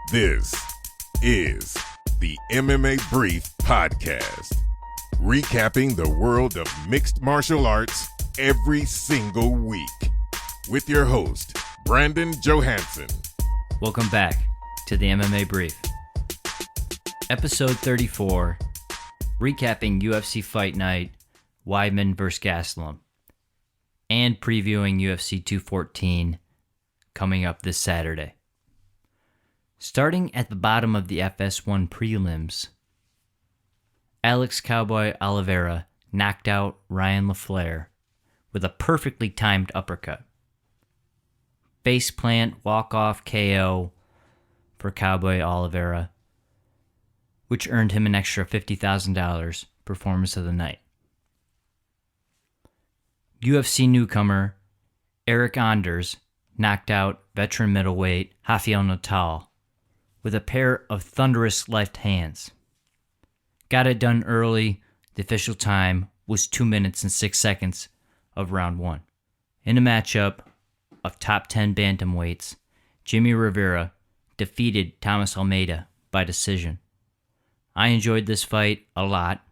This is the MMA Brief Podcast, recapping the world of mixed martial arts every single week, with your host, Brandon Johansson. Welcome back to the MMA Brief. Episode 34, recapping UFC Fight Night, Weidman vs. Gastelum, and previewing UFC 214 coming up this Saturday. Starting at the bottom of the FS1 prelims, Alex Cowboy Oliveira knocked out Ryan LaFleur with a perfectly timed uppercut. Face plant walk-off KO for Cowboy Oliveira, which earned him an extra $50,000 performance of the night. UFC newcomer Eric Anders knocked out veteran middleweight Rafael Natal with a pair of thunderous left hands. Got it done early. The official time was 2 minutes and 6 seconds of round one. In a matchup of top 10 bantamweights, Jimmy Rivera defeated Thomas Almeida by decision. I enjoyed this fight a lot.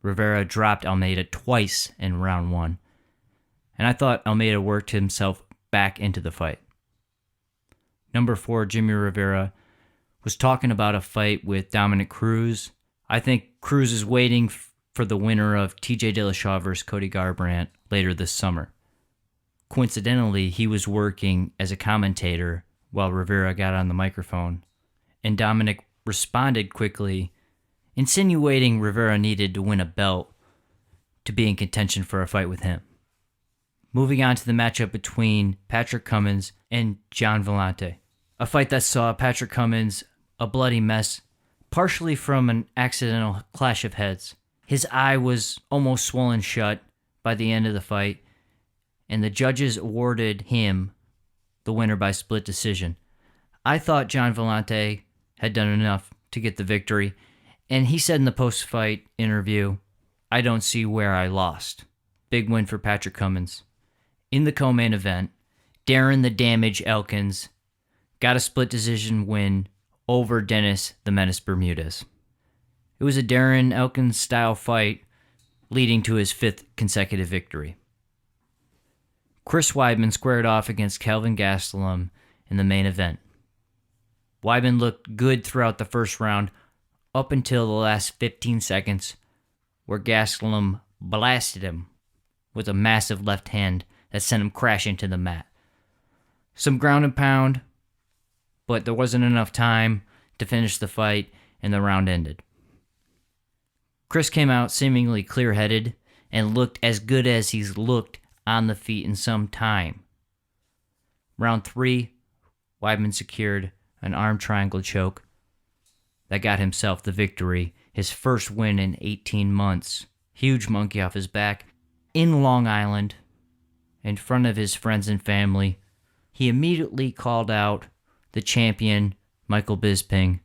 Rivera dropped Almeida twice in round one, and I thought Almeida worked himself back into the fight. Number 4, Jimmy Rivera was talking about a fight with Dominic Cruz. I think Cruz is waiting for the winner of TJ Dillashaw versus Cody Garbrandt later this summer. Coincidentally, he was working as a commentator while Rivera got on the microphone, and Dominic responded quickly, insinuating Rivera needed to win a belt to be in contention for a fight with him. Moving on to the matchup between Patrick Cummins and John Vellante, a fight that saw Patrick Cummins a bloody mess, partially from an accidental clash of heads. His eye was almost swollen shut by the end of the fight, and the judges awarded him the winner by split decision. I thought John Vellante had done enough to get the victory, and he said in the post-fight interview, "I don't see where I lost." Big win for Patrick Cummins. In the co-main event, Darren the Damage Elkins got a split decision win over Dennis the Menace Bermudez. It was a Darren Elkins style fight, leading to his 5th consecutive victory. Chris Weidman squared off against Kelvin Gastelum in the main event. Weidman looked good throughout the first round, up until the last 15 seconds, where Gastelum blasted him with a massive left hand that sent him crashing to the mat. Some ground and pound, but there wasn't enough time to finish the fight, and the round ended. Chris came out seemingly clear-headed and looked as good as he's looked on the feet in some time. Round 3, Weidman secured an arm triangle choke that got himself the victory, his first win in 18 months. Huge monkey off his back in Long Island, in front of his friends and family. He immediately called out the champion, Michael Bisping,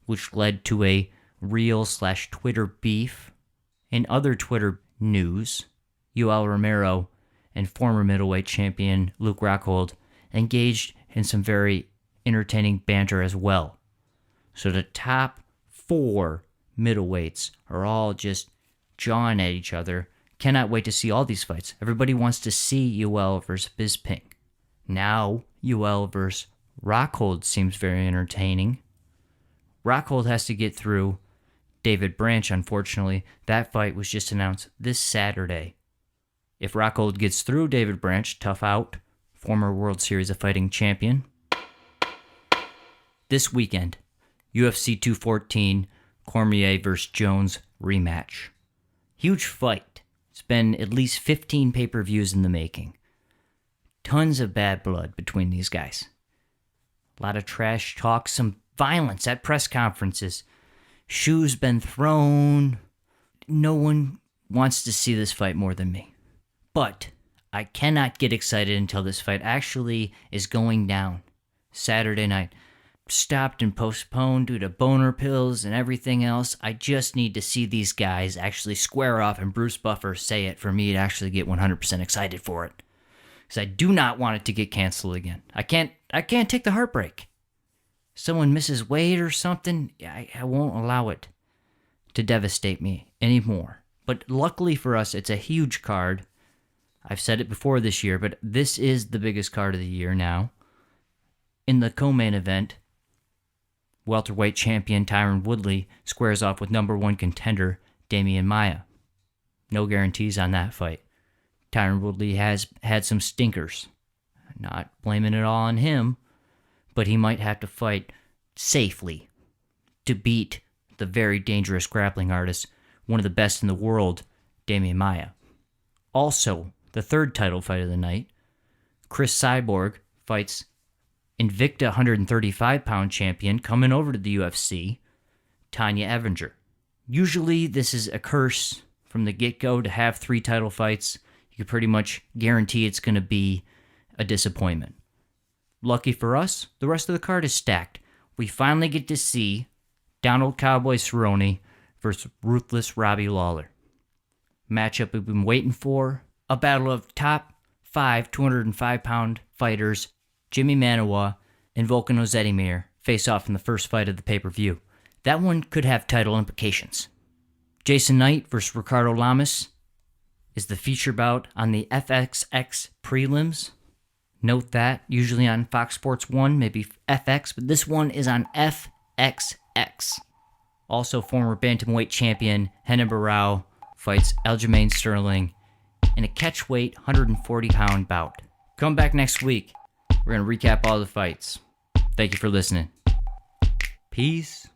which led to a Reel/Twitter beef. In other Twitter news, Yoel Romero and former middleweight champion Luke Rockhold engaged in some very entertaining banter as well. So the top 4 middleweights are all just jawing at each other. Cannot wait to see all these fights. Everybody wants to see Yoel versus Bisping. Now, Yoel versus Rockhold seems very entertaining. Rockhold has to get through David Branch, unfortunately. That fight was just announced this Saturday. If Rockhold gets through David Branch, tough out, former World Series of Fighting champion. This weekend, UFC 214, Cormier vs. Jones rematch. Huge fight. It's been at least 15 pay-per-views in the making. Tons of bad blood between these guys. A lot of trash talk, some violence at press conferences. Shoes been thrown. No one wants to see this fight more than me. But I cannot get excited until this fight actually is going down. Saturday night. Stopped and postponed due to boner pills and everything else. I just need to see these guys actually square off and Bruce Buffer say it for me to actually get 100% excited for it. Because I do not want it to get canceled again. I can't take the heartbreak. someone misses weight or something, I won't allow it to devastate me anymore. But luckily for us, it's a huge card. I've said it before this year, but this is the biggest card of the year now. In the co-main event, welterweight champion Tyron Woodley squares off with number one contender Demian Maia. No guarantees on that fight. Tyron Woodley has had some stinkers. Not blaming it all on him, but he might have to fight safely to beat the very dangerous grappling artist, one of the best in the world, Demian Maia. Also, the third title fight of the night, Chris Cyborg fights Invicta 135-pound champion coming over to the UFC, Tanya Evinger. Usually this is a curse from the get-go to have 3 title fights. You can pretty much guarantee it's going to be a disappointment. Lucky for us, the rest of the card is stacked. We finally get to see Donald Cowboy Cerrone versus Ruthless Robbie Lawler. Matchup we've been waiting for. A battle of top 5 205-pound fighters. Jimmy Manuwa and Volkan Ozdemir face off in the first fight of the pay-per-view. That one could have title implications. Jason Knight versus Ricardo Lamas is the feature bout on the FXX prelims. Note that, usually on Fox Sports 1, maybe FX, but this one is on FXX. Also, former bantamweight champion Renan Barão fights Aljamain Sterling in a catchweight 140-pound bout. Come back next week. We're going to recap all the fights. Thank you for listening. Peace.